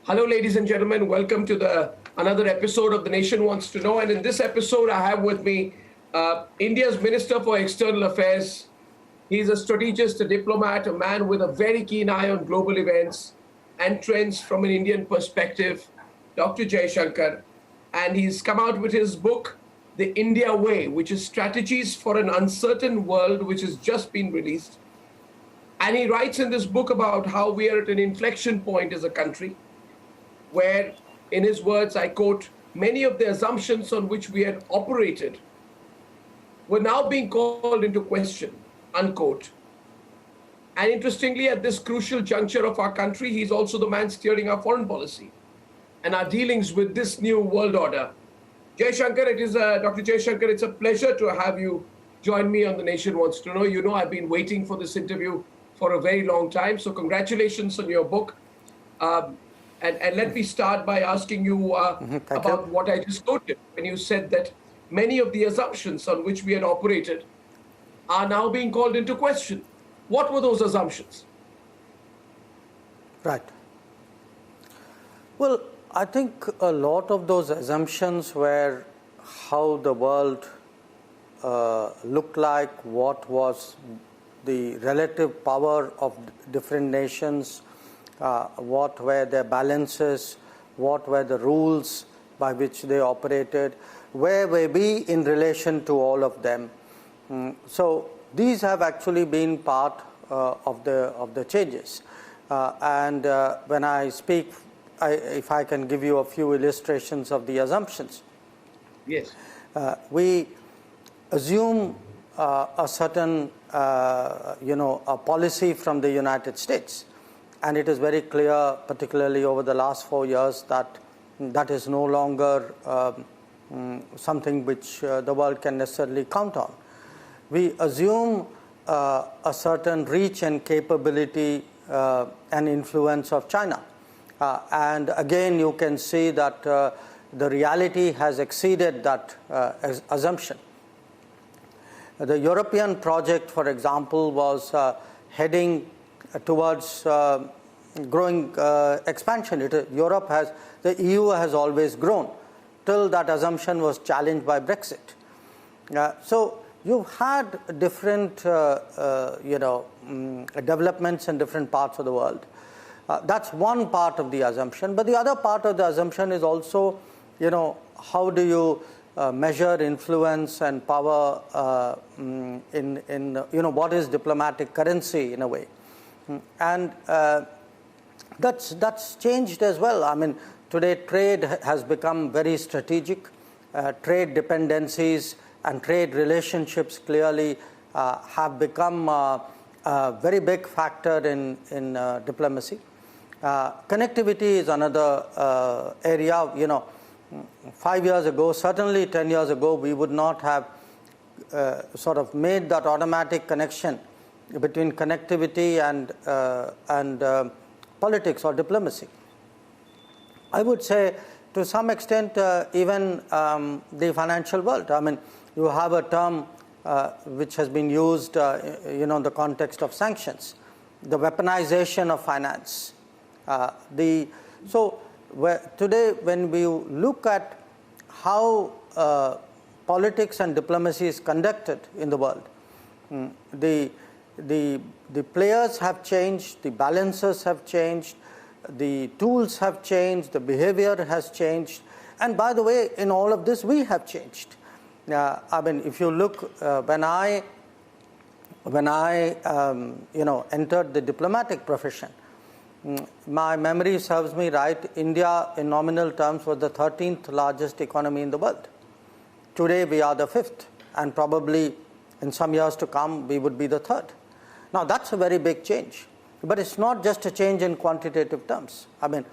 Hello, ladies and gentlemen. Welcome to another episode of The Nation Wants to Know. And in this episode, I have with me India's Minister for External Affairs. He's a strategist, a diplomat, a man with a very keen eye on global events and trends from an Indian perspective, Dr. Jaishankar. And he's come out with his book, The India Way, which is Strategies for an Uncertain World, which has just been released. And he writes in this book about how we are at an inflection point as a country, where, in his words, I quote, many of the assumptions on which we had operated were now being called into question, unquote. And interestingly, at this crucial juncture of our country, he's also the man steering our foreign policy and our dealings with this new world order. Jaishankar, Dr. Jaishankar, it's a pleasure to have you join me on The Nation Wants to Know. You know, I've been waiting for this interview for a very long time. So congratulations on your book. And let me start by asking you about what I just quoted when you said that many of the assumptions on which we had operated are now being called into question. What were those assumptions? Right. Well, I think a lot of those assumptions were how the world looked like, what was the relative power of different nations, what were their balances, what were the rules by which they operated, where were we in relation to all of them. So these have actually been part of the changes. And when I speak, if I can give you a few illustrations of the assumptions. Yes. We assume a certain, a policy from the United States. And it is very clear, particularly over the last 4 years, that that is no longer something which the world can necessarily count on. We assume a certain reach and capability and influence of China. And again, you can see that the reality has exceeded that assumption. The European project, for example, was heading towards growing expansion. The EU has always grown till that assumption was challenged by Brexit. So you've had different developments in different parts of the world. That's one part of the assumption. But the other part of the assumption is also, how do you measure influence and power what is diplomatic currency in a way. And that's changed as well. I mean, today trade has become very strategic. Trade dependencies and trade relationships clearly have become a very big factor in diplomacy. Connectivity is another area. 5 years ago, certainly 10 years ago, we would not have sort of made that automatic connection between connectivity and politics or diplomacy. I would say, to some extent, even the financial world. I mean, you have a term which has been used, in the context of sanctions, the weaponization of finance. Today, when we look at how politics and diplomacy is conducted in the world, the players have changed, the balances have changed, the tools have changed, the behavior has changed, and by the way, in all of this, we have changed. I mean, if you look, when I entered the diplomatic profession, my memory serves me right, India in nominal terms was the 13th largest economy in the world. Today we are the 5th, and probably in some years to come we would be the 3rd. Now that's a very big change, but it's not just a change in quantitative terms. I mean,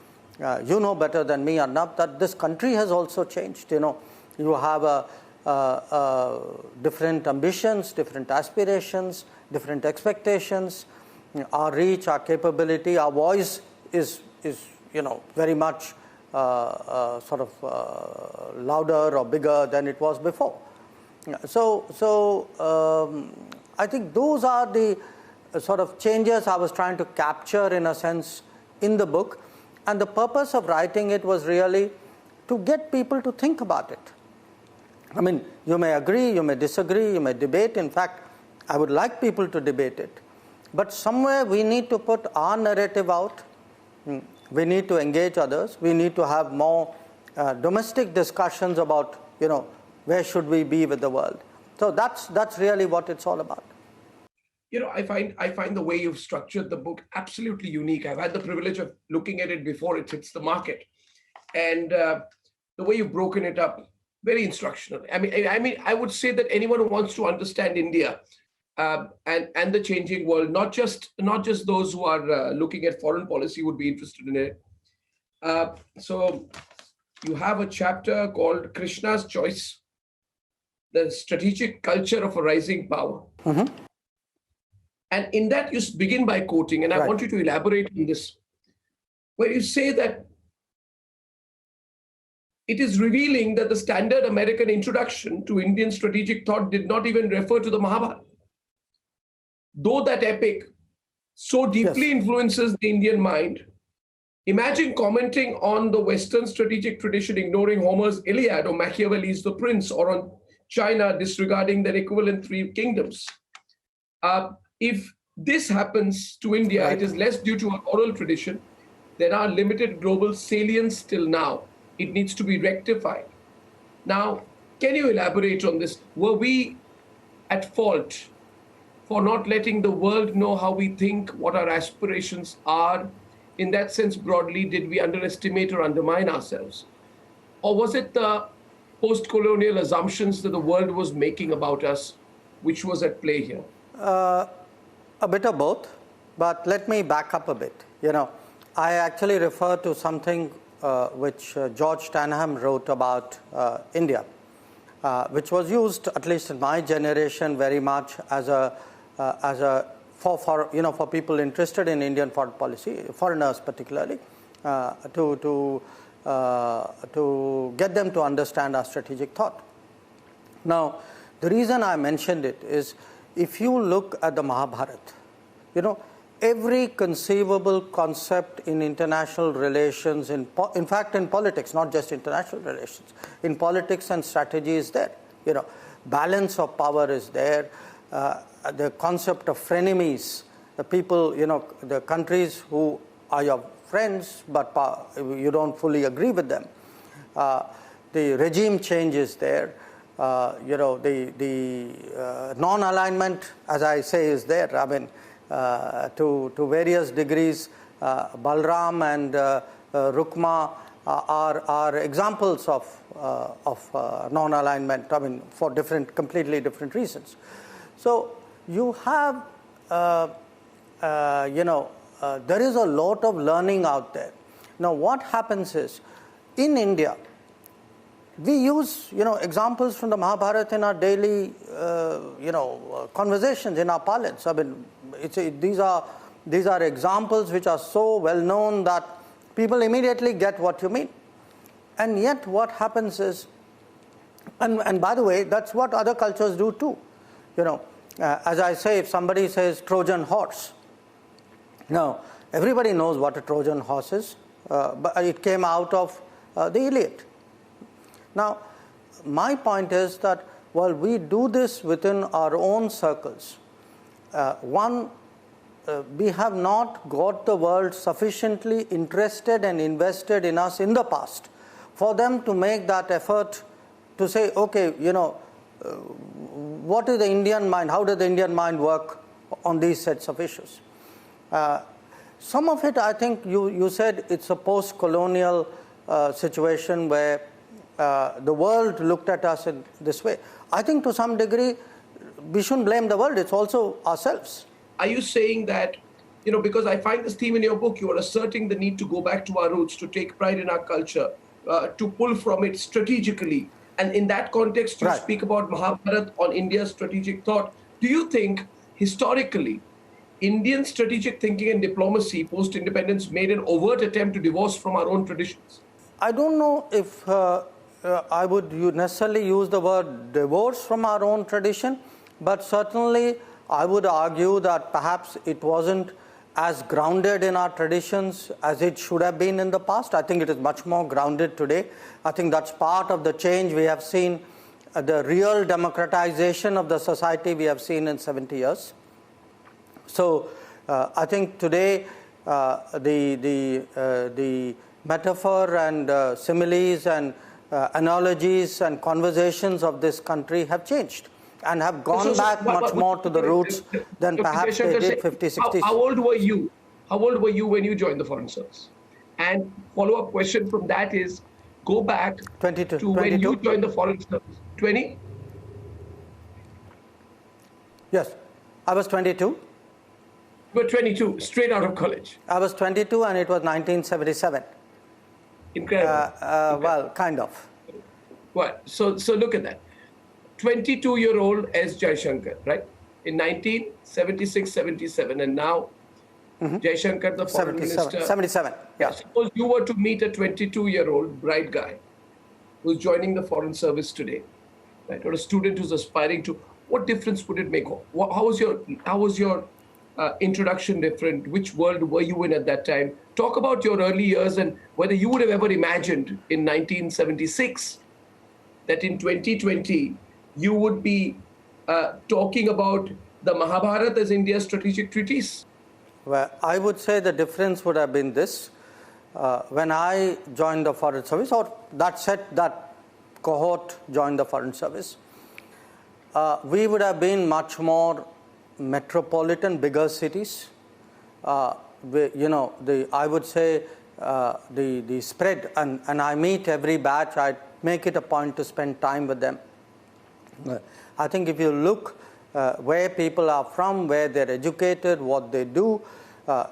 you know better than me, Arnab, that this country has also changed. You have different ambitions, different aspirations, different expectations. Our reach, our capability, our voice is very much louder or bigger than it was before. So I think those are the sort of changes I was trying to capture in a sense in the book. And the purpose of writing it was really to get people to think about it. I mean, you may agree, you may disagree, you may debate. In fact, I would like people to debate it. But somewhere we need to put our narrative out. We need to engage others. We need to have more domestic discussions about, where should we be with the world. So that's really what it's all about. I find the way you've structured the book absolutely unique. I've had the privilege of looking at it before it hits the market, and the way you've broken it up, very instructional. I mean, I would say that anyone who wants to understand India and the changing world, not just those who are looking at foreign policy, would be interested in it. So you have a chapter called Krishna's Choice, the strategic culture of a rising power. Mm-hmm. And in that, you begin by quoting, and I want you to elaborate on this, where you say that it is revealing that the standard American introduction to Indian strategic thought did not even refer to the Mahabharata. Though that epic so deeply influences the Indian mind, imagine commenting on the Western strategic tradition, ignoring Homer's Iliad or Machiavelli's The Prince, or on China disregarding their equivalent three kingdoms. If this happens to India, it is less due to an oral tradition. There are limited global salience till now. It needs to be rectified. Now, can you elaborate on this? Were we at fault for not letting the world know how we think, what our aspirations are? In that sense, broadly, did we underestimate or undermine ourselves? Or was it the post-colonial assumptions that the world was making about us, which was at play here? A bit of both, but let me back up a bit. I actually refer to something which George Stanham wrote about India, which was used, at least in my generation, very much as a for people interested in Indian foreign policy, foreigners particularly, to get them to understand our strategic thought. Now, the reason I mentioned it is, if you look at the Mahabharata, every conceivable concept in international relations, in fact in politics, not just international relations, in politics and strategy is there. Balance of power is there. The concept of frenemies, the people, the countries who are your friends, but you don't fully agree with them. The regime change is there. The non-alignment, as I say, is there. I mean, to various degrees, Balram and Rukma are examples of non-alignment. I mean, for completely different reasons. So you have, there is a lot of learning out there. Now, what happens is, in India, we use, examples from the Mahabharata in our daily, conversations, in our parlance. I mean, these are examples which are so well known that people immediately get what you mean. And yet, what happens is, and by the way, that's what other cultures do too. As I say, if somebody says Trojan horse, now everybody knows what a Trojan horse is, but it came out of the Iliad. Now, my point is that while we do this within our own circles, we have not got the world sufficiently interested and invested in us in the past for them to make that effort to say, okay, what is the Indian mind? How does the Indian mind work on these sets of issues? Some of it, I think you said it's a post-colonial situation where the world looked at us in this way. I think to some degree, we shouldn't blame the world. It's also ourselves. Are you saying that, because I find this theme in your book, you are asserting the need to go back to our roots, to take pride in our culture, to pull from it strategically. And in that context, you speak about Mahabharata on India's strategic thought. Do you think, historically, Indian strategic thinking and diplomacy post-independence made an overt attempt to divorce from our own traditions? I don't know if I would necessarily use the word divorce from our own tradition, but certainly I would argue that perhaps it wasn't as grounded in our traditions as it should have been in the past. I think it is much more grounded today. I think that's part of the change we have seen, the real democratization of the society we have seen in 70 years. So I think today the metaphor and similes and analogies and conversations of this country have changed and have gone back much more to the roots than perhaps they did 50, 60. How old were you? How old were you when you joined the Foreign Service? And follow-up question from that is, go back 22, to 22? When you joined the Foreign Service. 20? Yes, I was 22. You were 22, straight out of college. I was 22 and it was 1977. Incredible. Well, kind of. Well, so look at that. 22-year-old as Jaishankar, right? In 1976, 77, and now Jaishankar, the foreign minister. 77, yeah. Suppose you were to meet a 22-year-old bright guy who's joining the Foreign Service today, right? Or a student who's aspiring to, what difference would it make? How was your introduction different? Which world were you in at that time? Talk about your early years and whether you would have ever imagined in 1976 that in 2020 you would be talking about the Mahabharata as India's strategic treatise. Well, I would say the difference would have been this. When I joined the Foreign Service, or that cohort joined the Foreign Service, we would have been much more metropolitan, bigger cities. I would say the spread, and I meet every batch, I make it a point to spend time with them. I think if you look where people are from, where they're educated, what they do,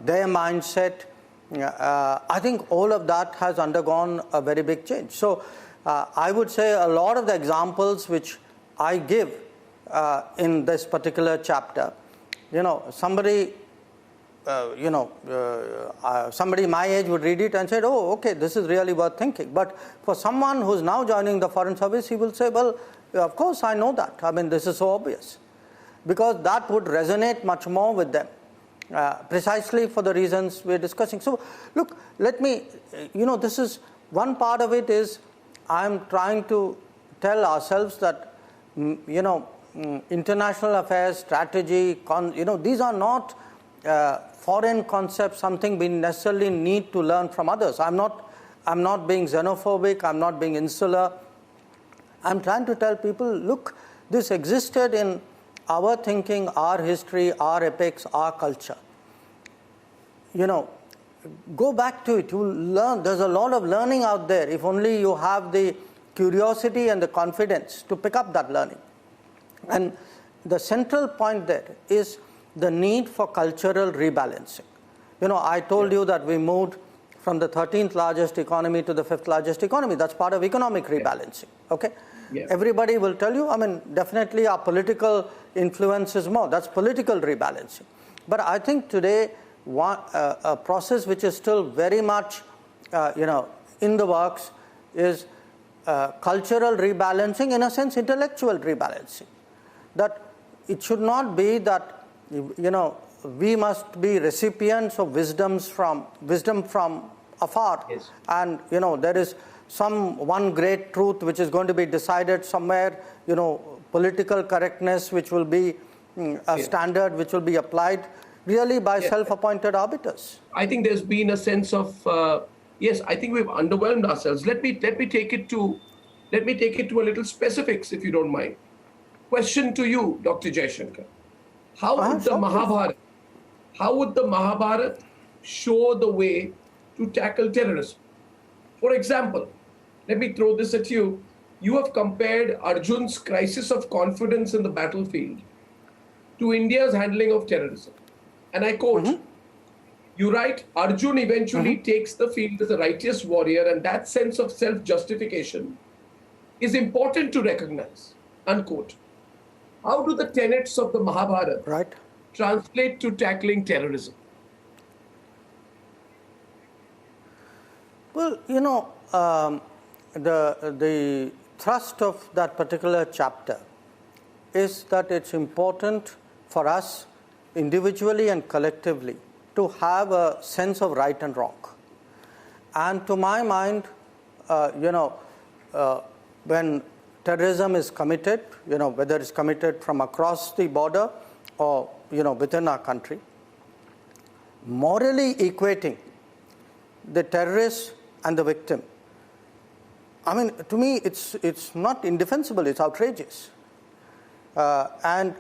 their mindset, I think all of that has undergone a very big change. So I would say a lot of the examples which I give in this particular chapter, somebody my age would read it and say, oh, okay, this is really worth thinking. But for someone who's now joining the Foreign Service, he will say, well, of course I know that. I mean, this is so obvious. Because that would resonate much more with them, precisely for the reasons we're discussing. So, look, let me, this is, one part of it is, I'm trying to tell ourselves that, international affairs, strategy, these are not foreign concepts, something we necessarily need to learn from others. I'm not being xenophobic, I'm not being insular. I'm trying to tell people, look, this existed in our thinking, our history, our epics, our culture. Go back to it. You'll learn. There's a lot of learning out there if only you have the curiosity and the confidence to pick up that learning. And the central point there is the need for cultural rebalancing. I told you that we moved from the 13th largest economy to the 5th largest economy. That's part of economic rebalancing. Okay? Yeah. Everybody will tell you, definitely our political influence is more. That's political rebalancing. But I think today, a process which is still very much, in the works is cultural rebalancing, in a sense, intellectual rebalancing. That it should not be that, we must be recipients of wisdom from afar. Yes. And, there is one great truth which is going to be decided somewhere, political correctness which will be a standard which will be applied really by self-appointed arbiters. I think there's been a sense of, I think we've underwhelmed ourselves. Let me take it to a little specifics, if you don't mind. Question to you, Dr. Jaishankar. How would the Mahabharata show the way to tackle terrorism? For example, let me throw this at you. You have compared Arjun's crisis of confidence in the battlefield to India's handling of terrorism. And I quote, you write, Arjun eventually takes the field as a righteous warrior, and that sense of self-justification is important to recognize, unquote. How do the tenets of the Mahabharata translate to tackling terrorism? Well, the thrust of that particular chapter is that it's important for us individually and collectively to have a sense of right and wrong. And to my mind, when terrorism is committed, whether it's committed from across the border or, within our country, morally equating the terrorist and the victim, I mean, to me, it's not indefensible, it's outrageous. And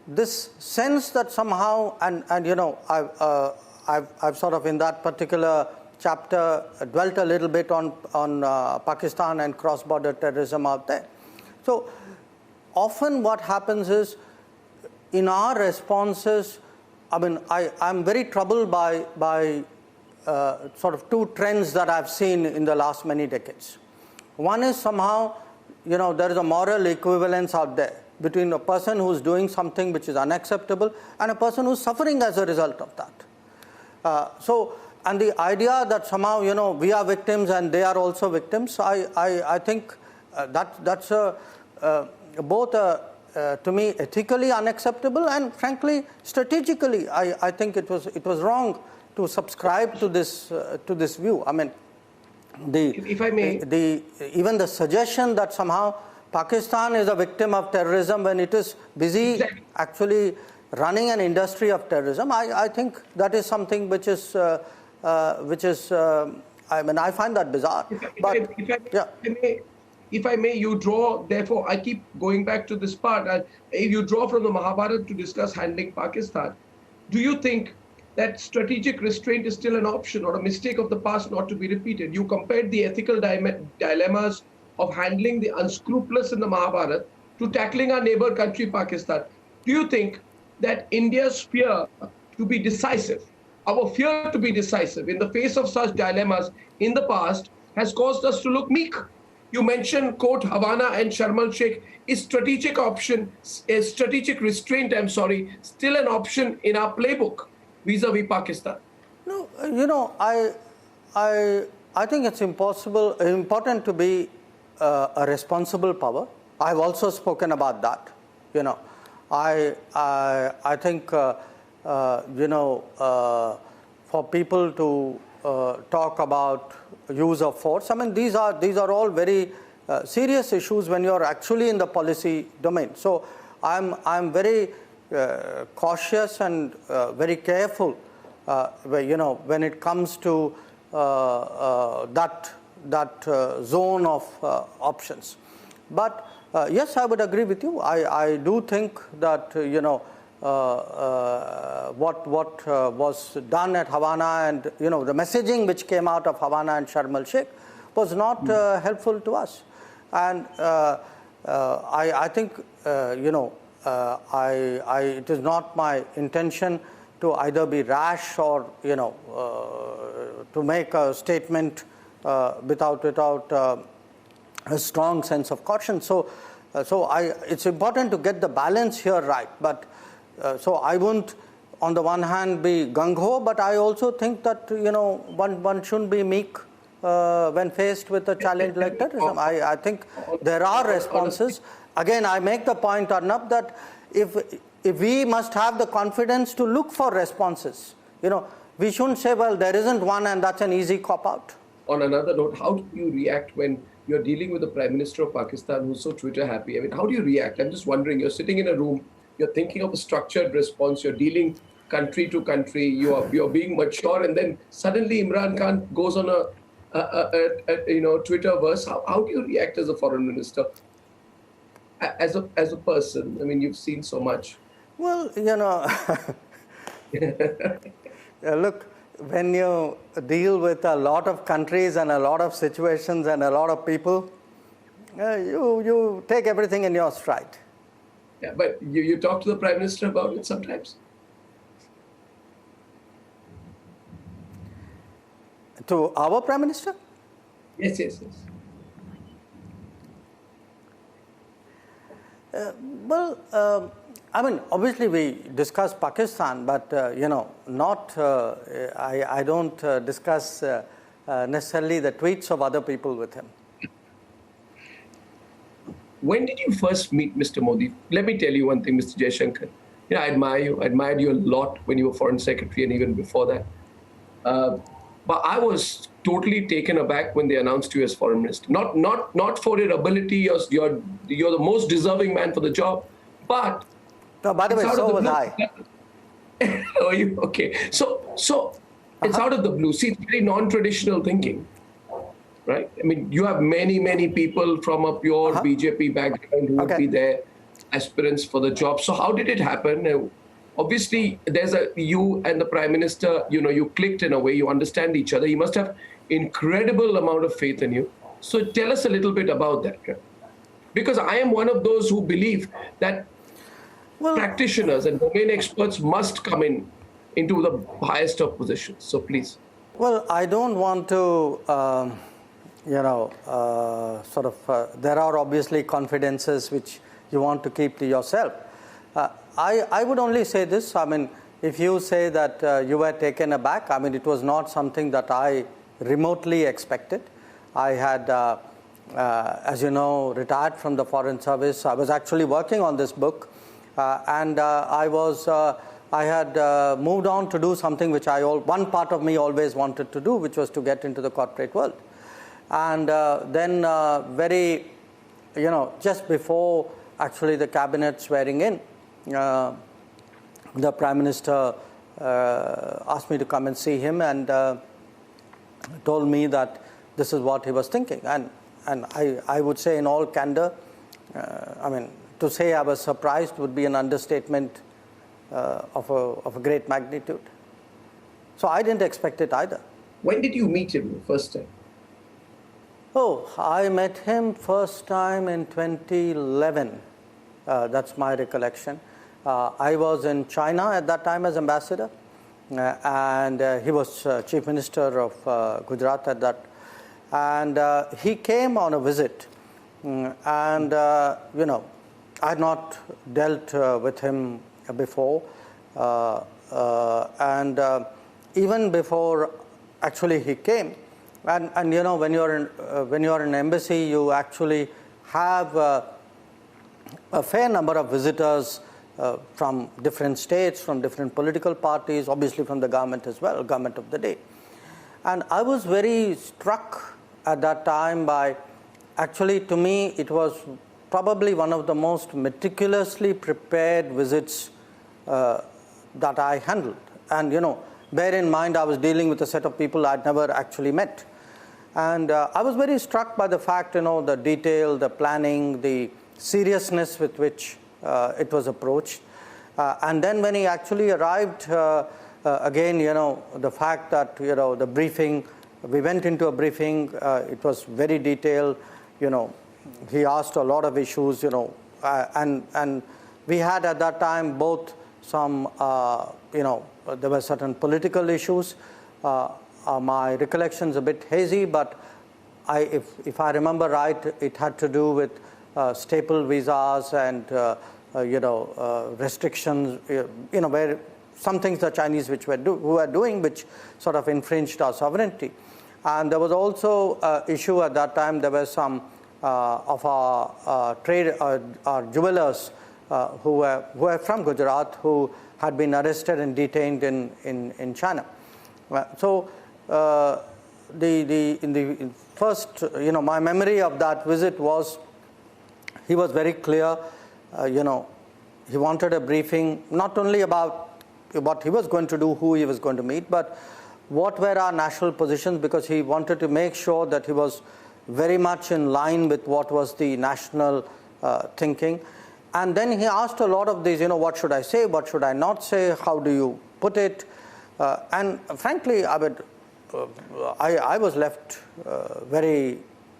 this sense that somehow, I've sort of in that particular chapter dwelt a little bit on Pakistan and cross-border terrorism out there. So often what happens is, in our responses, I mean, I'm very troubled by sort of two trends that I've seen in the last many decades. One is somehow, there is a moral equivalence out there between a person who's doing something which is unacceptable and a person who's suffering as a result of that. And the idea that somehow, we are victims and they are also victims, I think that's both to me ethically unacceptable and frankly strategically I think it was wrong to subscribe to this view. I mean, if I may, even the suggestion that somehow Pakistan is a victim of terrorism when it is busy actually running an industry of terrorism, I think that is something which is I mean, I find that bizarre. If I may, you draw, therefore, I keep going back to this part. If you draw from the Mahabharata to discuss handling Pakistan, do you think that strategic restraint is still an option or a mistake of the past not to be repeated? You compared the ethical dilemmas of handling the unscrupulous in the Mahabharata to tackling our neighbor country, Pakistan. Do you think that India's fear to be decisive, our fear to be decisive in the face of such dilemmas in the past has caused us to look meek? You mentioned, quote, Havana and Sharm el-Sheikh. Is strategic restraint, still an option in our playbook vis-a-vis Pakistan? No, I think it's important to be a responsible power. I've also spoken about that. I think for people to talk about use of force, I mean, these are all very serious issues when you're actually in the policy domain. So I'm very cautious and very careful when it comes to that zone of options. But yes, I would agree with you. I do think that what was done at Havana and the messaging which came out of Havana and Sharm el-Sheikh was not helpful to us. And I think it is not my intention to either be rash or to make a statement without a strong sense of caution. So it's important to get the balance here right. But so I wouldn't, on the one hand, be gung-ho, but I also think that one shouldn't be meek when faced with a challenge like terrorism. I think there are responses. Again, I make the point, Arnab, that if we must have the confidence to look for responses, we shouldn't say, well, there isn't one and that's an easy cop-out. On another note, how do you react when you're dealing with the Prime Minister of Pakistan who's so Twitter happy? I mean, how do you react? I'm just wondering, you're sitting in a room, you're thinking of a structured response, you're dealing country to country, you're being mature, and then suddenly Imran Khan goes on a Twitter-verse. How do you react as a foreign minister? As a person, I mean, you've seen so much. Well, look, when you deal with a lot of countries and a lot of situations and a lot of people, you take everything in your stride. Yeah, but you talk to the Prime Minister about it sometimes? To our Prime Minister? Yes. I mean, obviously we discuss Pakistan, but not. I don't discuss necessarily the tweets of other people with him. When did you first meet Mr. Modi? Let me tell you one thing, Mr. Jaishankar. Yeah, I admire you. I admired you a lot when you were foreign secretary and even before that. But I was totally taken aback when they announced you as foreign minister. Not for your ability. You're the most deserving man for the job, but No, by the it's way, out of so the was blue. I. Are you okay? So it's out of the blue. See, it's very non-traditional thinking, right? I mean, you have many people from a pure BJP background who would Okay. be there, aspirants for the job. So how did it happen? Obviously, you and the Prime Minister, you clicked in a way, you understand each other. You must have incredible amount of faith in you. So tell us a little bit about that, right? Because I am one of those who believe that Well, practitioners and domain experts must come into the highest of positions. So please. well, I don't want to, there are obviously confidences which you want to keep to yourself. I would only say this. I mean, if you say that you were taken aback, I mean, it was not something that I remotely expected. I had, as you know, retired from the Foreign Service. I was actually working on this book, and I had moved on to do something which one part of me always wanted to do, which was to get into the corporate world. And then just before actually the cabinet swearing in, the Prime Minister asked me to come and see him and told me that this is what he was thinking. And I would say in all candor, to say I was surprised would be an understatement of a great magnitude. So I didn't expect it either. When did you meet him the first time? Oh, I met him first time in 2011. That's my recollection. I was in China at that time as ambassador, and he was chief minister of Gujarat at that. And he came on a visit, and I had not dealt with him before, and even before actually he came. And when you're in embassy, you actually have a fair number of visitors from different states, from different political parties, obviously from the government as well, government of the day. And I was very struck at that time by, actually to me, it was probably one of the most meticulously prepared visits that I handled. And bear in mind, I was dealing with a set of people I'd never actually met. And I was very struck by the fact, the detail, the planning, the seriousness with which it was approached. And then when he actually arrived, again, the fact that, the briefing, we went into a briefing, it was very detailed, he asked a lot of issues, and we had at that time both some, there were certain political issues. My recollection is a bit hazy, but if I remember right, it had to do with staple visas and restrictions, where some things the Chinese who were doing, which sort of infringed our sovereignty. And there was also an issue at that time. There were some of our our jewelers who were from Gujarat who had been arrested and detained in China. So in the first, my memory of that visit was, he was very clear. He wanted a briefing not only about what he was going to do, who he was going to meet, but what were our national positions, because he wanted to make sure that he was very much in line with what was the national thinking. And then he asked a lot of these, what should I say, what should I not say, how do you put it? And frankly, I was left very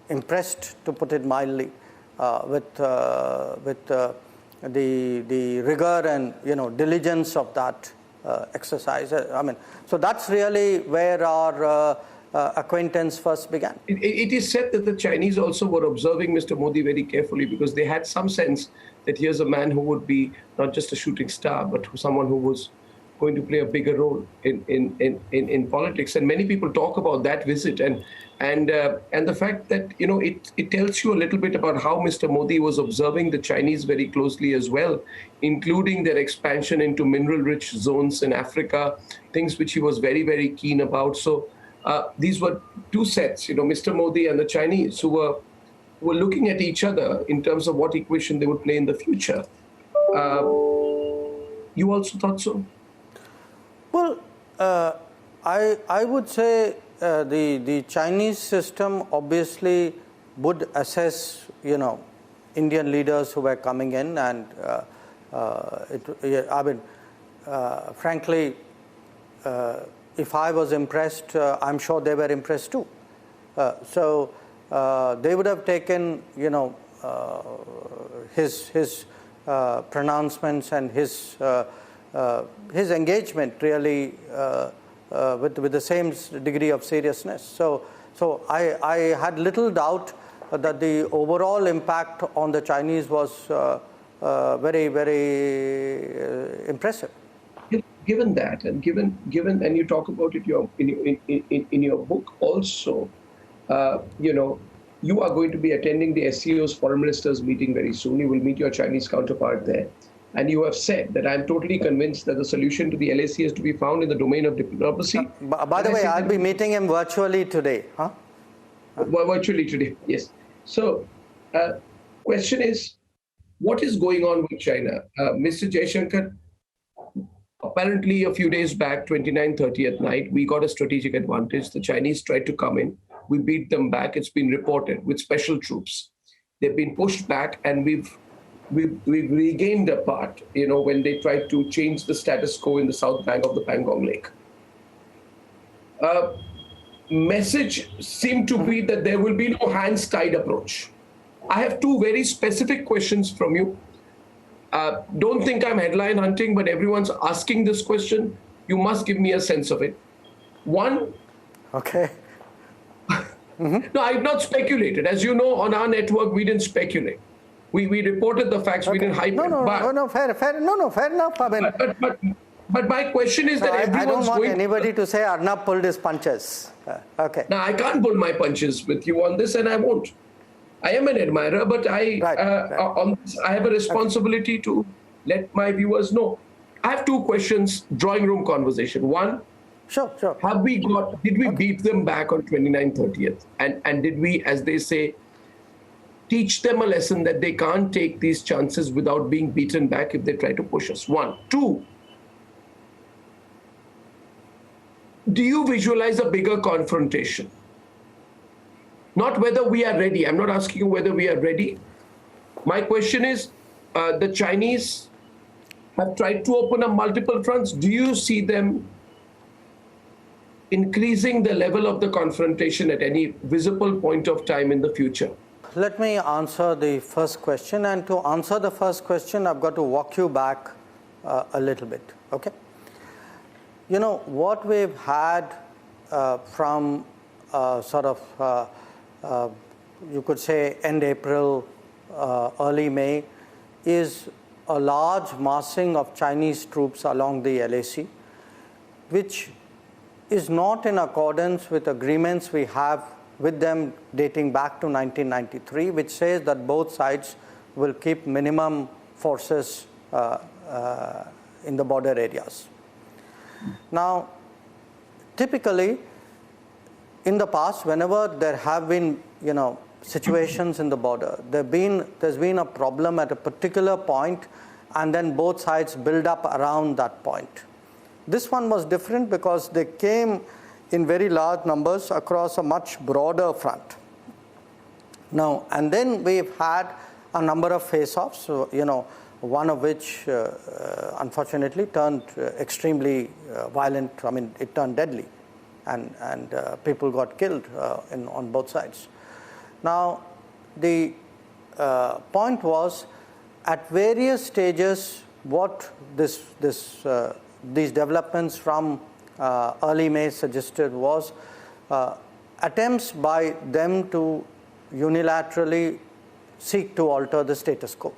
impressed, to put it mildly, with the rigor and diligence of that exercise. So that's really where our acquaintance first began. It is said that the Chinese also were observing Mr. Modi very carefully, because they had some sense that here's a man who would be not just a shooting star, but someone who was going to play a bigger role in politics. And many people talk about that visit and the fact that, you know, it tells you a little bit about how Mr. Modi was observing the Chinese very closely as well, including their expansion into mineral-rich zones in Africa, things which he was very, very keen about. So these were two sets, you know, Mr. Modi and the Chinese, who were looking at each other in terms of what equation they would play in the future. You also thought so? Well, I would say the Chinese system obviously would assess, you know, Indian leaders who were coming in, and frankly, if I was impressed, I'm sure they were impressed too. So they would have taken, you know, his pronouncements and his engagement really with the same degree of seriousness. So I had little doubt that the overall impact on the Chinese was very, very impressive. Given that, and given, and you talk about it in your book also, you know, you are going to be attending the SCO's foreign ministers meeting very soon. You will meet your Chinese counterpart there. And you have said that I'm totally convinced that the solution to the LAC is to be found in the domain of diplomacy. By the way, I'll be meeting him virtually today. Huh? Virtually today, yes. So, question is, what is going on with China? Mr. Jaishankar, apparently a few days back, 29-30 at night, we got a strategic advantage. The Chinese tried to come in. We beat them back. It's been reported with special troops. They've been pushed back, and we've regained a part, you know, when they tried to change the status quo in the south bank of the Pangong Lake. Message seemed to be that there will be no hands-tied approach. I have two very specific questions from you. Don't think I'm headline hunting, but everyone's asking this question. You must give me a sense of it. One. Okay. No, I've not speculated. As you know, on our network, we didn't speculate. We reported the facts. Okay. We didn't hype it. Fair enough. I mean, but my question is that everyone's I don't want anybody to say Arnab pulled his punches. Okay. Now, I can't pull my punches with you on this, and I won't. I am an admirer, but on this, I have a responsibility to let my viewers know. I have two questions, drawing room conversation. One, Sure. Did we beat them back on 29-30th? And did we, as they say, teach them a lesson that they can't take these chances without being beaten back if they try to push us? One. Two, do you visualize a bigger confrontation? Not whether we are ready. I'm not asking you whether we are ready. My question is, the Chinese have tried to open up multiple fronts. Do you see them increasing the level of the confrontation at any visible point of time in the future? Let me answer the first question. And to answer the first question, I've got to walk you back a little bit. Okay? You know, what we've had from sort of, you could say, end April, early May, is a large massing of Chinese troops along the LAC, which is not in accordance with agreements we have with them dating back to 1993, which says that both sides will keep minimum forces in the border areas. Now, typically, in the past, whenever there have been, you know, situations in the border, there's been a problem at a particular point, and then both sides build up around that point. This one was different because they came in very large numbers across a much broader front. Now, and then we've had a number of face-offs, you know, one of which unfortunately turned extremely violent. I mean, it turned deadly, and people got killed on both sides. Now, the point was, at various stages, what these developments from early May suggested was attempts by them to unilaterally seek to alter the status quo.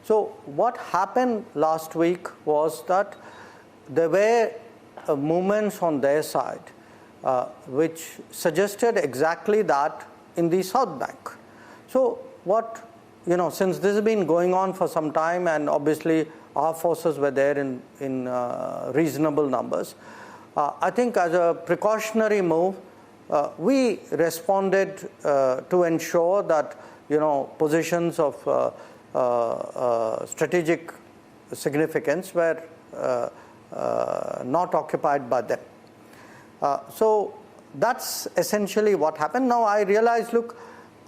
So what happened last week was that there were movements on their side which suggested exactly that in the South Bank. So what, since this has been going on for some time, and obviously our forces were there in reasonable numbers, I think as a precautionary move, we responded to ensure that positions of strategic significance were not occupied by them. So that's essentially what happened. Now I realize, look,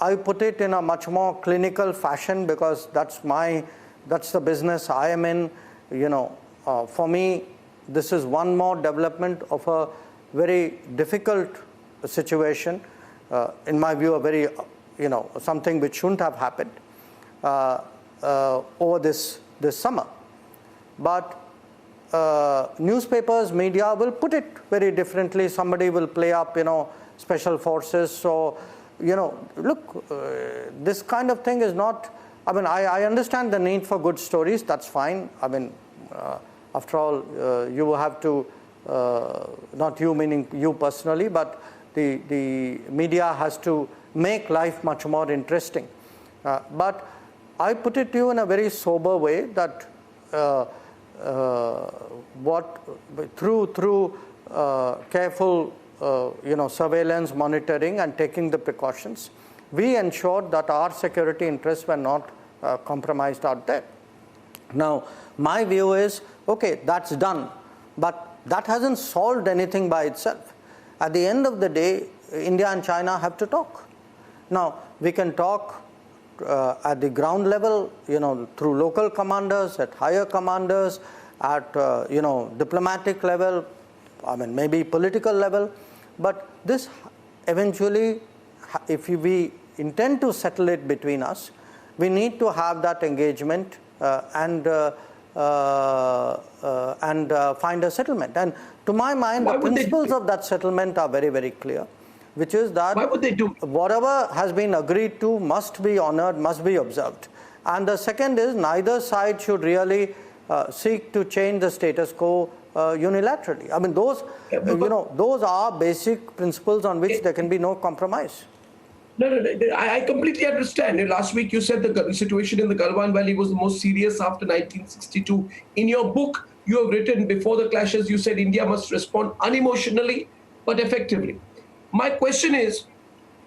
I put it in a much more clinical fashion because that's the business I am in. For me, this is one more development of a very difficult situation. In my view, a very, something which shouldn't have happened over this summer. But newspapers, media will put it very differently. Somebody will play up, special forces. So, look, this kind of thing is not, I understand the need for good stories. That's fine. After all, you have to, not you meaning you personally, but the media has to make life much more interesting. But I put it to you in a very sober way that through careful surveillance, monitoring, and taking the precautions, we ensured that our security interests were not compromised out there. Now, my view is, okay, that's done, but that hasn't solved anything by itself. At the end of the day, India and China have to talk. Now, we can talk at the ground level, through local commanders, at higher commanders, at diplomatic level, maybe political level. But this eventually, if we intend to settle it between us, we need to have that engagement and find a settlement. And to my mind, the principles of that settlement are very, very clear, which is that whatever has been agreed to must be honored, must be observed. And the second is, neither side should really seek to change the status quo unilaterally. Those are basic principles on which there can be no compromise. No, I completely understand. Last week you said the situation in the Galwan Valley was the most serious after 1962. In your book, you have written, before the clashes, you said India must respond unemotionally but effectively. My question is,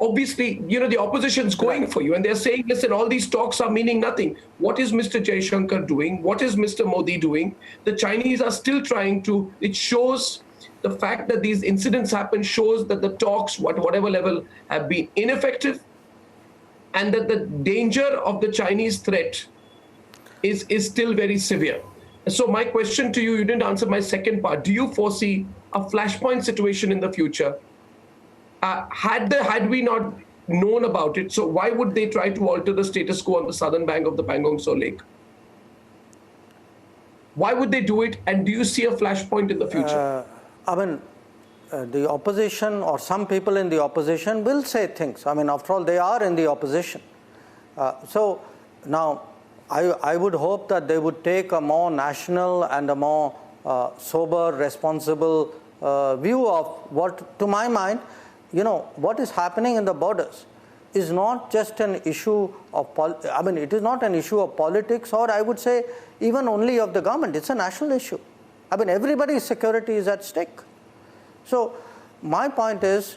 obviously, the opposition's going for you, and they're saying, listen, all these talks are meaning nothing. What is Mr. Jaishankar doing? What is Mr. Modi doing? The Chinese are still trying to, it shows the fact that these incidents happen shows that the talks, whatever level, have been ineffective, and that the danger of the Chinese threat is still very severe. So my question to you, you didn't answer my second part. Do you foresee a Flashpoint situation in the future? Had we not known about it, so why would they try to alter the status quo on the southern bank of the Pangong Tso Lake? Why would they do it? And do you see a Flashpoint in the future? The opposition, or some people in the opposition, will say things. After all, they are in the opposition. So now, I would hope that they would take a more national and a more sober, responsible view of what, to my mind, what is happening in the borders is not just an issue of, it is not an issue of politics, or I would say even only of the government. It's a national issue. Everybody's security is at stake. So my point is,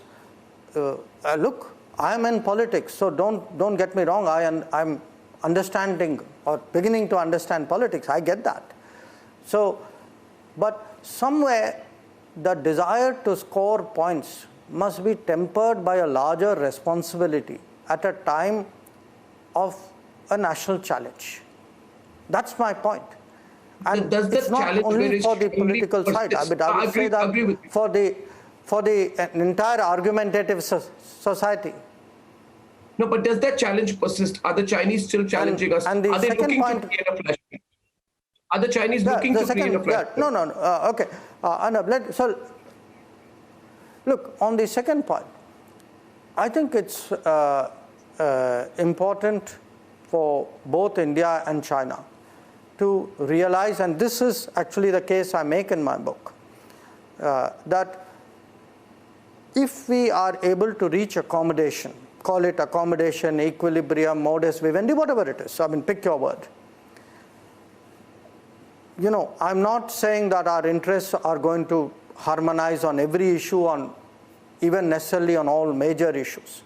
look, I am in politics, so don't get me wrong. I'm understanding or beginning to understand politics. I get that. So, but somewhere the desire to score points must be tempered by a larger responsibility at a time of a national challenge. That's my point. And it's not only for the political side. I would say that for the entire argumentative society. No, but does that challenge persist? Are the Chinese still challenging us? Are they looking to create a flashpoint? Are the Chinese looking to create a flashpoint? No. Okay. Arnab, so look, on the second point, I think it's important for both India and China to realize, and this is actually the case I make in my book, that if we are able to reach accommodation, call it accommodation, equilibrium, modus vivendi, whatever it is, I mean, pick your word. I'm not saying that our interests are going to harmonize on every issue, on even necessarily on all major issues.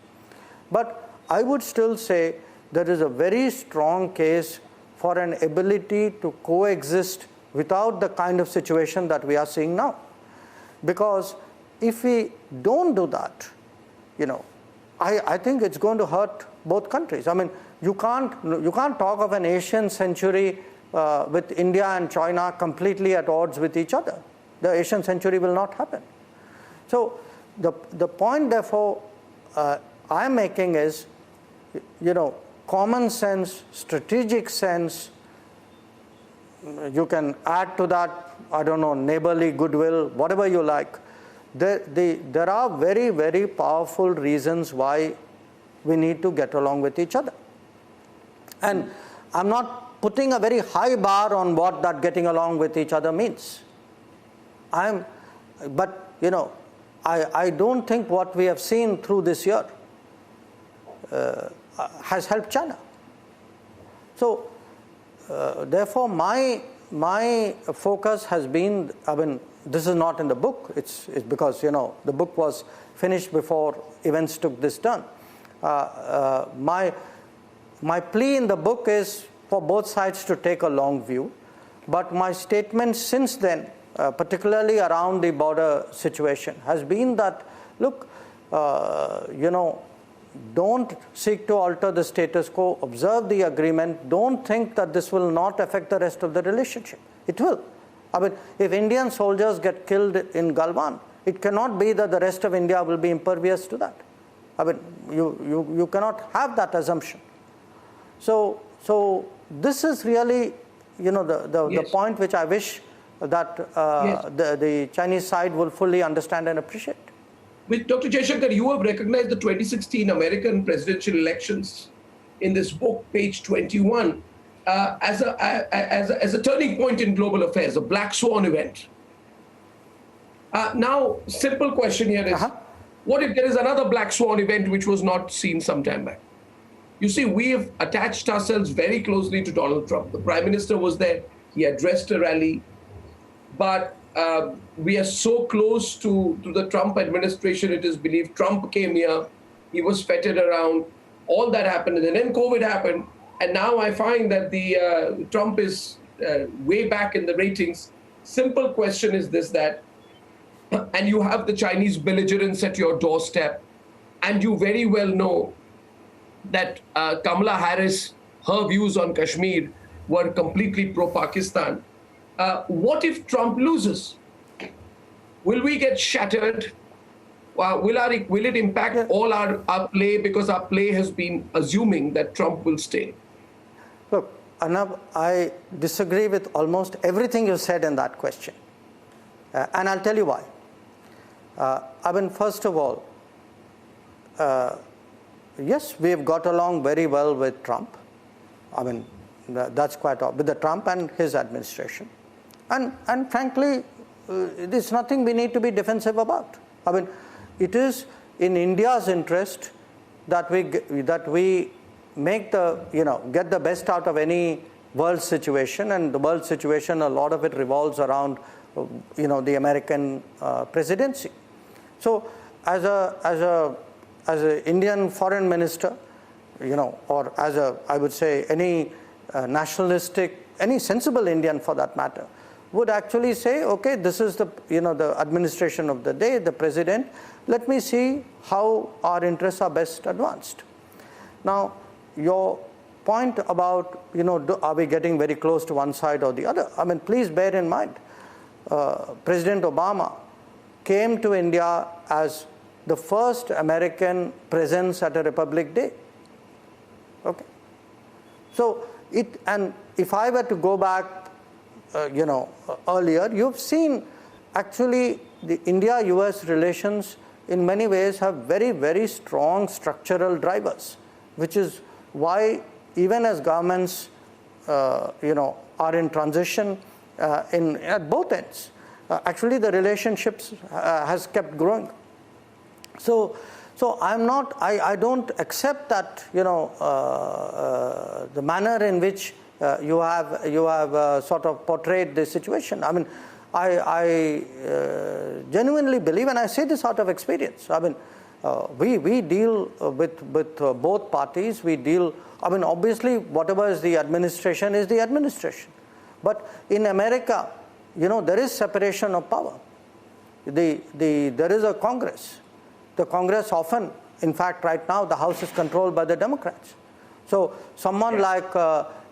But I would still say there is a very strong case for an ability to coexist without the kind of situation that we are seeing now. Because if we don't do that, I think it's going to hurt both countries. I mean, you can't talk of an Asian century with India and China completely at odds with each other. The Asian century will not happen. So the point, therefore, I'm making is, common sense, strategic sense. You can add to that, I don't know, neighborly goodwill, whatever you like. There are very, very powerful reasons why we need to get along with each other. And I'm not putting a very high bar on what that getting along with each other means. But I don't think what we have seen through this year has helped China. So therefore my focus has been, I mean, this is not in the book, it's because the book was finished before events took this turn. My plea in the book is for both sides to take a long view, but my statement since then, particularly around the border situation, has been that, look, don't seek to alter the status quo, observe the agreement, don't think that this will not affect the rest of the relationship. It will. I mean, if Indian soldiers get killed in Galwan, it cannot be that the rest of India will be impervious to that. I mean, you cannot have that assumption. So this is really, the point which I wish that the Chinese side will fully understand and appreciate. With Dr. Jaishankar, you have recognized the 2016 American presidential elections in this book, page 21, as a turning point in global affairs, a black swan event. Now, simple question here is, what if there is another black swan event which was not seen some time back? You see, we have attached ourselves very closely to Donald Trump. The Prime Minister was there. He addressed a rally. But we are so close to the Trump administration, it is believed. Trump came here. He was feted around. All that happened. And then COVID happened. And now I find that the Trump is way back in the ratings. Simple question is this, that, and you have the Chinese belligerents at your doorstep. And you very well know that Kamala Harris, her views on Kashmir were completely pro-Pakistan. What if Trump loses? Will we get shattered? Will it impact all our play, because our play has been assuming that Trump will stay? Look, Arnab, I disagree with almost everything you said in that question. And I'll tell you why. I mean, first of all, yes, we have got along very well with Trump. I mean, that's quite obvious, with the Trump and his administration. And frankly, there's nothing we need to be defensive about. I mean, it is in India's interest that we make get the best out of any world situation, and the world situation, a lot of it revolves around the American presidency. So as a Indian foreign minister, or I would say any nationalistic, any sensible Indian for that matter, would actually say, okay, this is the administration of the day, the president. Let me see how our interests are best advanced. Now, your point about are we getting very close to one side or the other? I mean, please bear in mind, President Obama came to India as the first American presence at a Republic Day. Okay, so and if I were to go back, earlier, you've seen actually the India-US relations in many ways have very, very strong structural drivers, which is why even as governments are in transition at both ends. Actually, the relationships has kept growing. So I don't accept that, the manner in which you have sort of portrayed the situation. I mean, I genuinely believe, and I say this out of experience. I mean, we deal with both parties. We deal. I mean, obviously, whatever is the administration is the administration. But in America, there is separation of power. There is a Congress. The Congress often, in fact, right now, the House is controlled by the Democrats. So someone like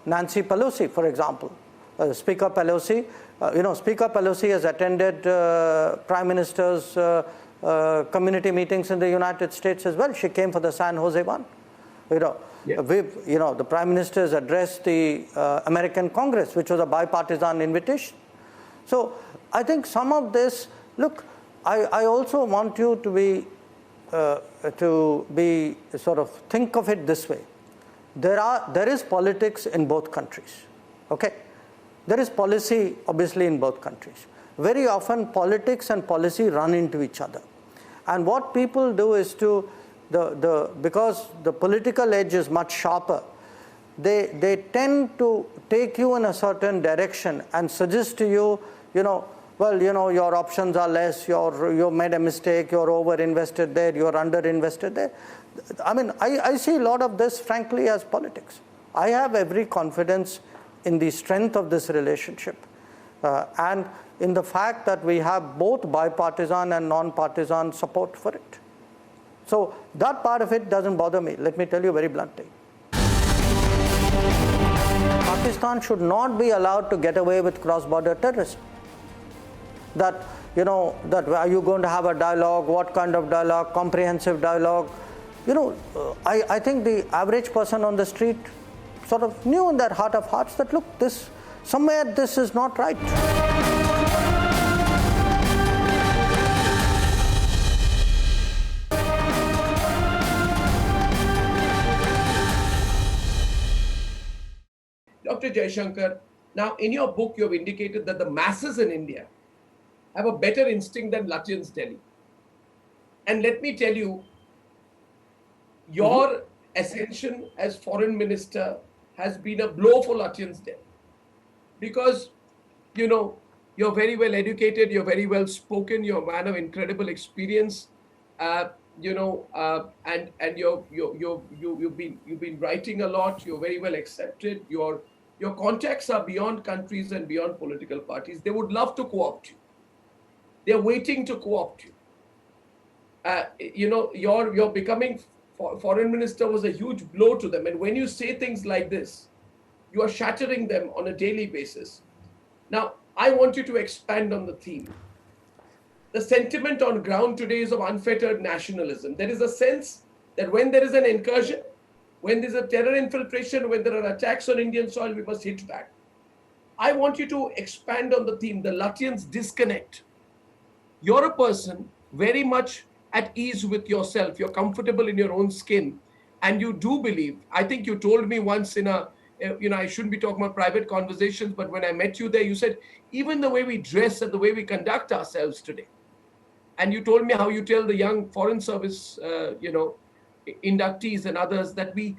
Nancy Pelosi, for example, Speaker Pelosi, Speaker Pelosi has attended Prime Minister's community meetings in the United States as well. She came for the San Jose one. The Prime Minister has addressed the American Congress, which was a bipartisan invitation. So I think some of this, look, I also want you to be sort of think of it this way. There is politics in both countries. Okay? There is policy, obviously, in both countries. Very often, politics and policy run into each other. And what people do is because the political edge is much sharper, they tend to take you in a certain direction and suggest to you, your options are less, you made a mistake, you're over-invested there, you're under-invested there. I mean, I see a lot of this, frankly, as politics. I have every confidence in the strength of this relationship and in the fact that we have both bipartisan and non-partisan support for it. So that part of it doesn't bother me, let me tell you very bluntly. Pakistan should not be allowed to get away with cross-border terrorism. That are you going to have a dialogue, what kind of dialogue, comprehensive dialogue? I think the average person on the street sort of knew in their heart of hearts that, look, somewhere this is not right. Dr. Jaishankar, now in your book you have indicated that the masses in India have a better instinct than Lutyens Delhi. And let me tell you, your ascension as foreign minister has been a blow for Lutyens Delhi. Because, you're very well educated, you're very well spoken, you're a man of incredible experience, and you've been writing a lot, you're very well accepted, your contacts are beyond countries and beyond political parties. They would love to co-opt you. They're waiting to co-opt you. Your becoming foreign minister was a huge blow to them. And when you say things like this, you are shattering them on a daily basis. Now, I want you to expand on the theme. The sentiment on ground today is of unfettered nationalism. There is a sense that when there is an incursion, when there's a terror infiltration, when there are attacks on Indian soil, we must hit back. I want you to expand on the theme, the Lutyens disconnect. You're a person very much at ease with yourself. You're comfortable in your own skin. And you do believe, I think you told me once in I shouldn't be talking about private conversations, but when I met you there, you said, even the way we dress and the way we conduct ourselves today. And you told me how you tell the young foreign service, inductees and others that we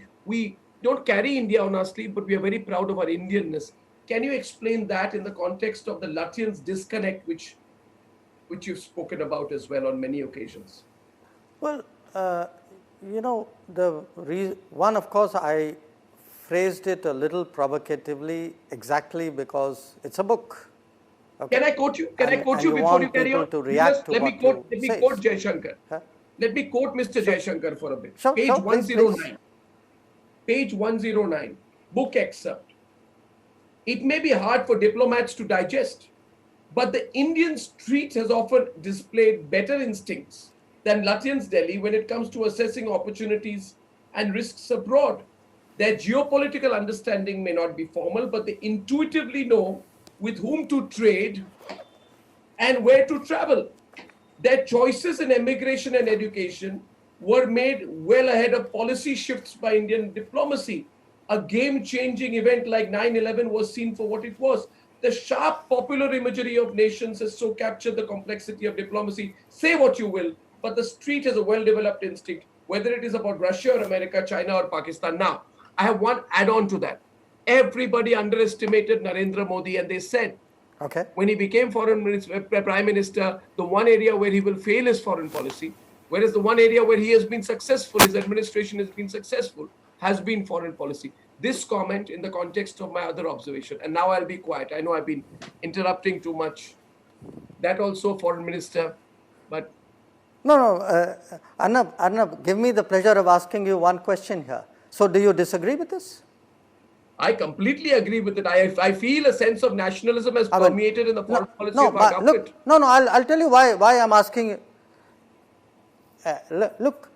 don't carry India on our sleeve, but we are very proud of our Indianness. Can you explain that in the context of the Lutyens disconnect, which you've spoken about as well on many occasions? Well, one, of course, I phrased it a little provocatively exactly because it's a book. Okay? Can I quote you? Can I quote you before you carry on? Let me quote Jaishankar. Huh? Let me quote Mr. Jaishankar for a bit. Page 109. Please. Page 109. Book excerpt. It may be hard for diplomats to digest, but the Indian street has often displayed better instincts than Lutyens Delhi when it comes to assessing opportunities and risks abroad. Their geopolitical understanding may not be formal, but they intuitively know with whom to trade and where to travel. Their choices in immigration and education were made well ahead of policy shifts by Indian diplomacy. a game-changing event like 9/11 was seen for what it was. The sharp popular imagery of nations has so captured the complexity of diplomacy. Say what you will, but the street has a well-developed instinct, whether it is about Russia or America, China or Pakistan. Now, I have one add-on to that. Everybody underestimated Narendra Modi, and they said Okay. when he became prime minister, the one area where he will fail is foreign policy, whereas the one area where he has been successful, his administration has been successful, has been foreign policy. This comment in the context of my other observation, and now I'll be quiet. I know I've been interrupting too much. That also foreign minister, but No, Arnab, give me the pleasure of asking you one question here. So, do you disagree with this? I completely agree with it. I feel a sense of nationalism has permeated in the foreign policy of our government. I'll tell you why I'm asking you. Look,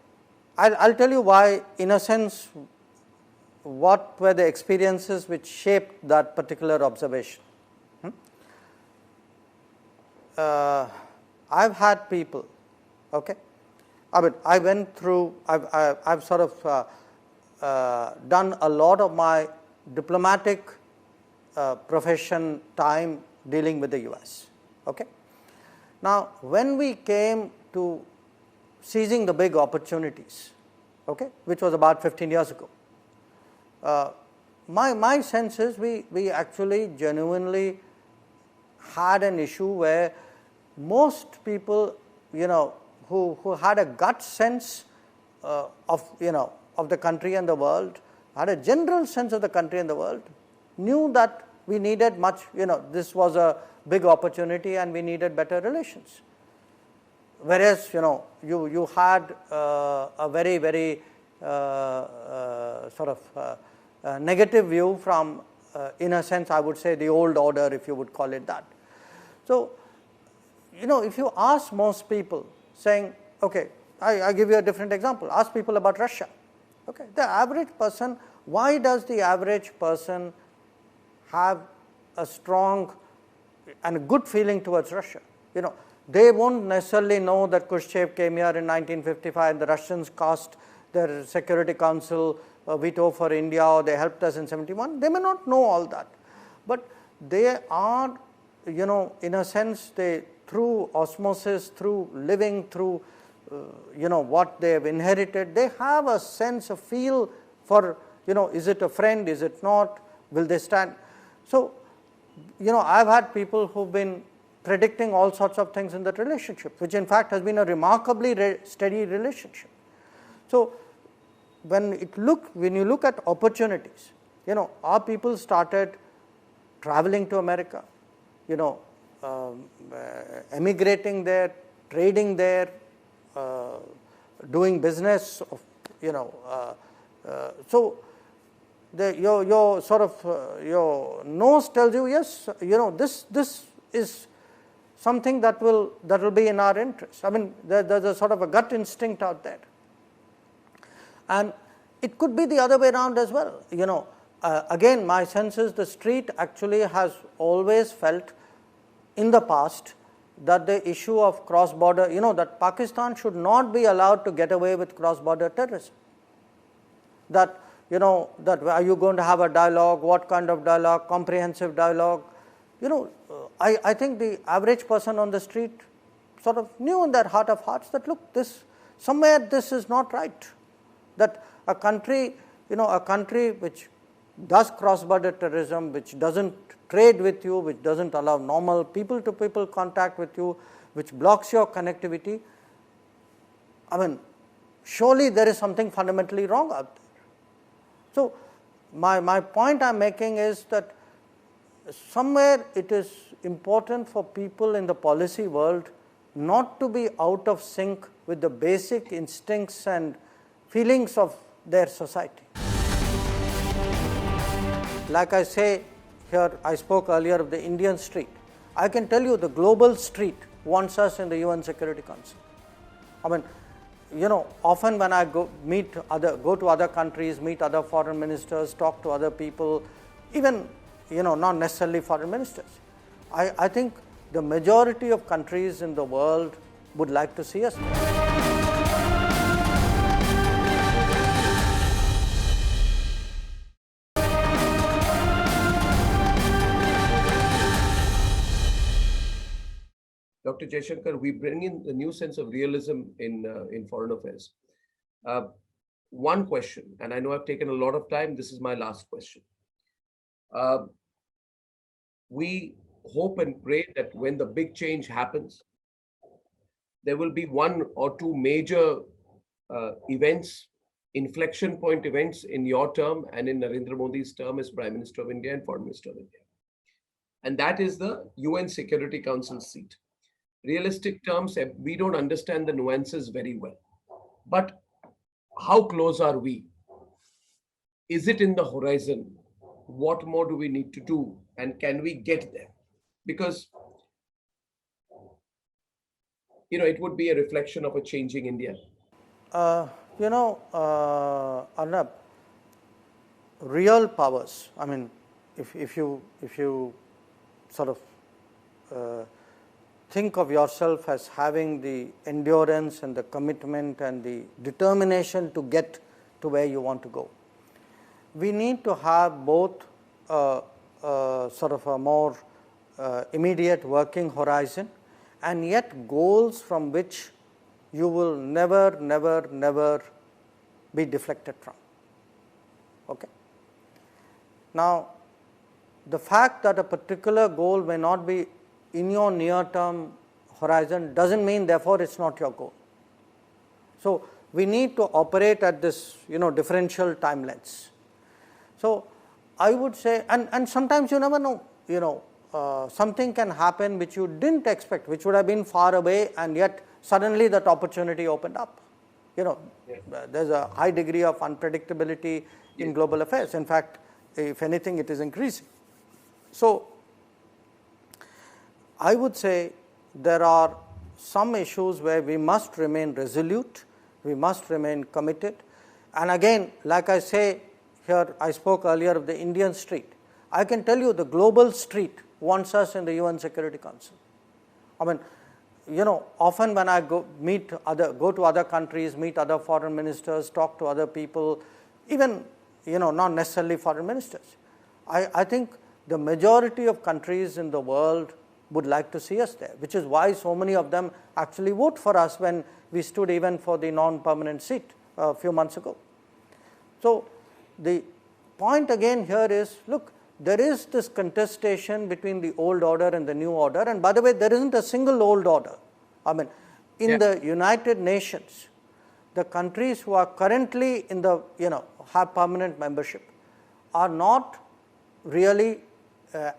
I'll tell you why, in a sense, what were the experiences which shaped that particular observation. I've had people, okay, I mean, I went through, I've sort of done a lot of my diplomatic profession time dealing with the US, okay. Now, when we came to seizing the big opportunities, okay, which was about 15 years ago, my sense is we actually genuinely had an issue where most people, who had a gut sense of the country and the world, had a general sense of the country and the world, knew that we needed much, this was a big opportunity and we needed better relations. Whereas, you had a very, very sort of negative view from, in a sense, I would say the old order, if you would call it that. So, if you ask most people, saying, okay, I give you a different example, ask people about Russia. Okay, the average person, why does the average person have a strong and a good feeling towards Russia? They won't necessarily know that Khrushchev came here in 1955 and the Russians cast their Security Council veto for India, or they helped us in 71. They may not know all that, but they are, in a sense, they, through osmosis, through living, through what they have inherited, they have a sense, a feel for, is it a friend, is it not, will they stand? So, I've had people who've been predicting all sorts of things in that relationship, which in fact has been a remarkably steady relationship. So, when you look at opportunities, our people started traveling to America, emigrating there, trading there, doing business, so your sort of your nose tells you, yes, this is something that will be in our interest. I mean, there's a sort of a gut instinct out there, and it could be the other way around as well. Again, my sense is the street actually has always felt in the past that the issue of cross-border, that Pakistan should not be allowed to get away with cross-border terrorism. That, that are you going to have a dialogue, what kind of dialogue, comprehensive dialogue? I think the average person on the street sort of knew in their heart of hearts that, look, somewhere this is not right. That a country, a country which does cross-border terrorism, which doesn't trade with you, which doesn't allow normal people-to-people contact with you, which blocks your connectivity, I mean, surely there is something fundamentally wrong out there. So, my point I'm making is that somewhere it is important for people in the policy world not to be out of sync with the basic instincts and feelings of their society. Like I say here, I spoke earlier of the Indian street. I can tell you the global street wants us in the UN Security Council. I mean, often when I go to other countries, meet other foreign ministers, talk to other people, even, not necessarily foreign ministers, I think the majority of countries in the world would like to see us there. Dr. Jaishankar, we bring in a new sense of realism in foreign affairs. One question, and I know I've taken a lot of time. This is my last question. We hope and pray that when the big change happens, there will be one or two major events, inflection point events in your term and in Narendra Modi's term as Prime Minister of India and Foreign Minister of India. And that is the UN Security Council seat. Realistic terms, we don't understand the nuances very well. But how close are we? Is it in the horizon? What more do we need to do? And can we get there? Because, it would be a reflection of a changing India. Arnab, real powers, I mean, if you sort of think of yourself as having the endurance and the commitment and the determination to get to where you want to go, we need to have both sort of a more immediate working horizon and yet goals from which you will never be deflected from. Okay. Now, the fact that a particular goal may not be in your near-term horizon doesn't mean therefore it's not your goal. So we need to operate at this differential time lengths. So I would say, and sometimes you never know, something can happen which you didn't expect, which would have been far away, and yet suddenly that opportunity opened up. There's a high degree of unpredictability in global affairs. In fact, if anything, it is increasing. So I would say there are some issues where we must remain resolute, we must remain committed. And again, like I say here, I spoke earlier of the Indian street. I can tell you the global street wants us in the UN Security Council. I mean, often when I go to other countries, meet other foreign ministers, talk to other people, even, not necessarily foreign ministers, I think the majority of countries in the world would like to see us there, which is why so many of them actually vote for us when we stood even for the non-permanent seat a few months ago. So the point again here is, look, there is this contestation between the old order and the new order, and by the way, there isn't a single old order. I mean, in the United Nations, the countries who are currently in the, have permanent membership are not really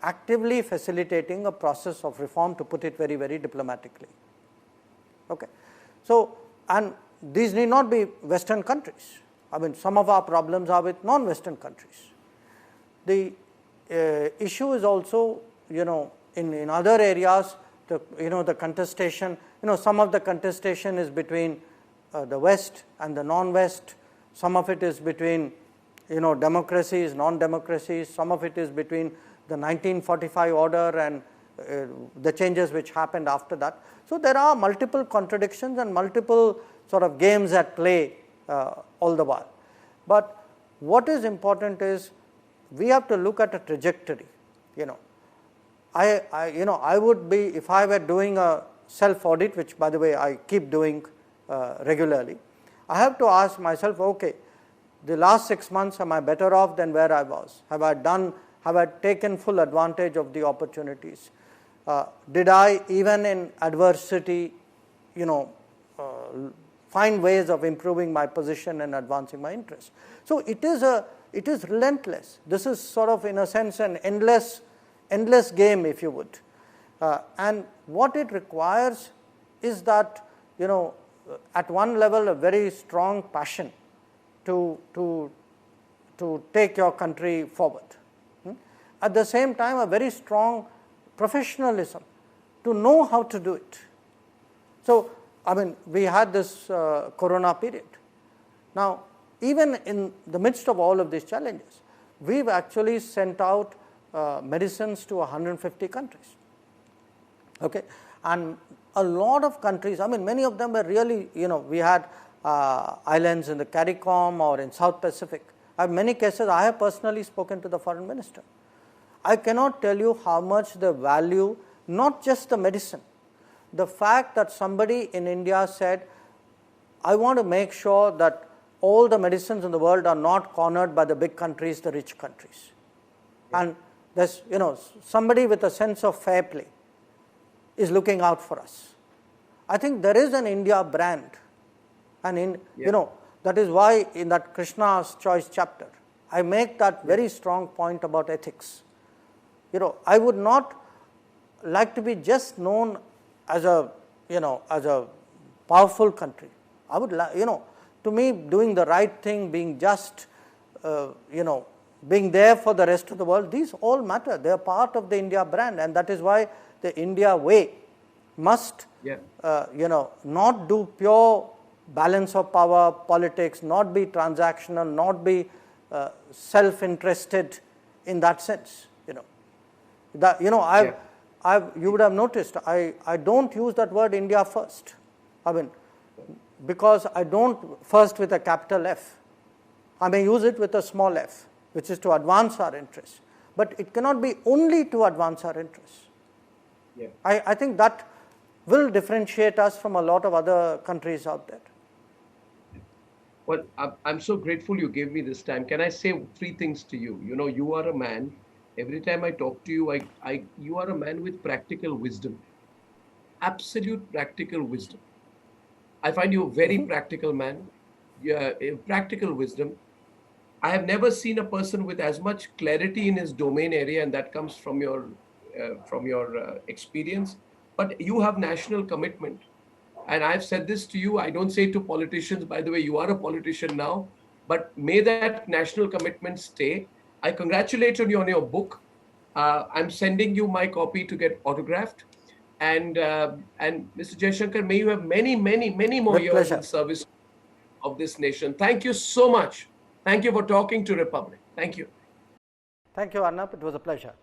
actively facilitating a process of reform, to put it very, very diplomatically. Okay. So, and these need not be Western countries. I mean, some of our problems are with non-Western countries. The issue is also, in other areas, the contestation, some of the contestation is between the West and the non-West. Some of it is between, democracies, non-democracies. Some of it is between the 1945 order and the changes which happened after that. So there are multiple contradictions and multiple sort of games at play all the while. But what is important is we have to look at a trajectory. I would be, if I were doing a self-audit, which by the way I keep doing regularly, I have to ask myself, okay, the last 6 months, am I better off than where I was? Have I taken full advantage of the opportunities? Did I, even in adversity, find ways of improving my position and advancing my interests? So it is relentless. This is sort of, in a sense, an endless game, if you would. And what it requires is that, at one level, a very strong passion to take your country forward. At the same time, a very strong professionalism to know how to do it. So, I mean, we had this corona period. Now, even in the midst of all of these challenges, we've actually sent out medicines to 150 countries. Okay, and a lot of countries, I mean, many of them were really, we had islands in the CARICOM or in South Pacific. In many cases, I have personally spoken to the foreign minister. I cannot tell you how much they value not just the medicine, the fact that somebody in India said, I want to make sure that all the medicines in the world are not cornered by the big countries, the rich countries. Yeah. And there's, somebody with a sense of fair play is looking out for us. I think there is an India brand. And that is why in that Krishna's Choice chapter, I make that very strong point about ethics. I would not like to be just known as a powerful country. I would like, to me, doing the right thing, being just, being there for the rest of the world, these all matter. They are part of the India brand, and that is why the India way must, not do pure balance of power politics, not be transactional, not be self-interested in that sense. You would have noticed I don't use that word India first. I mean, because I don't first with a capital F. I may use it with a small f, which is to advance our interests. But it cannot be only to advance our interests. Yeah. I think that will differentiate us from a lot of other countries out there. Well, I'm so grateful you gave me this time. Can I say 3 things to you? You are a man. Every time I talk to you, you are a man with practical wisdom. Absolute practical wisdom. I find you a very practical man. Practical wisdom. I have never seen a person with as much clarity in his domain area, and that comes from your experience. But you have national commitment. And I've said this to you, I don't say it to politicians, by the way, you are a politician now, but may that national commitment stay. I congratulate you on your book. I'm sending you my copy to get autographed. And Mr. Jaishankar, may you have many, many, many more years in service of this nation. Thank you so much. Thank you for talking to Republic. Thank you. Thank you, Arnab. It was a pleasure.